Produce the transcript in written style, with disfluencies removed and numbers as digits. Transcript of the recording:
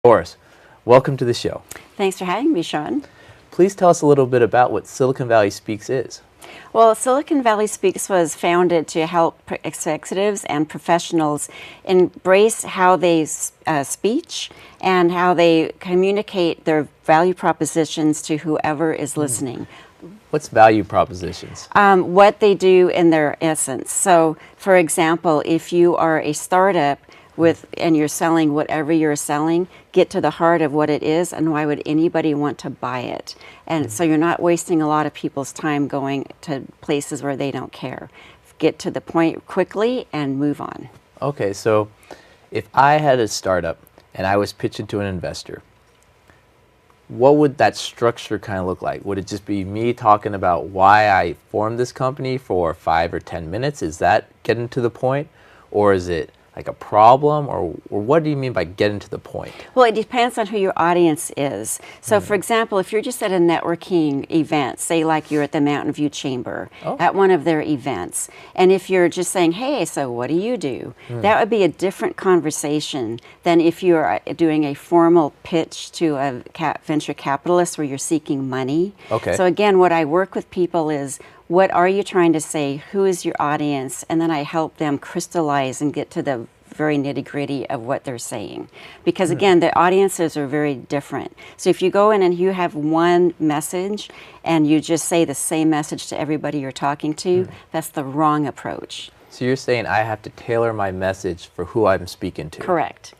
Doris, welcome to the show. Thanks for having me, Sean. Please tell us a little bit about what Silicon Valley Speaks is. Well, Silicon Valley Speaks was founded to help executives and professionals embrace how they speak and how they communicate their value propositions to whoever is listening. What's value propositions? What they do in their essence. So, for example, if you are a startup and you're selling whatever you're selling, get to the heart of what it is and why would anybody want to buy it. And so you're not wasting a lot of people's time going to places where they don't care. Get to the point quickly and move on. Okay, so if I had a startup and I was pitching to an investor, what would that structure kind of look like? Would it just be me talking about why I formed this company for 5 or 10 minutes? Is that getting to the point? Or is it like a problem, or what do you mean by getting to the point? Well, it depends on who your audience is. So, for example, if you're just at a networking event, say like you're at the Mountain View Chamber at one of their events, and if you're just saying, hey, so what do you do? That would be a different conversation than if you're doing a formal pitch to a venture capitalist where you're seeking money. Okay. So again, what I work with people is, what are you trying to say? Who is your audience? And then I help them crystallize and get to the very nitty-gritty of what they're saying. Because again, the audiences are very different. So if you go in and you have one message and you just say the same message to everybody you're talking to, that's the wrong approach. So you're saying I have to tailor my message for who I'm speaking to? Correct.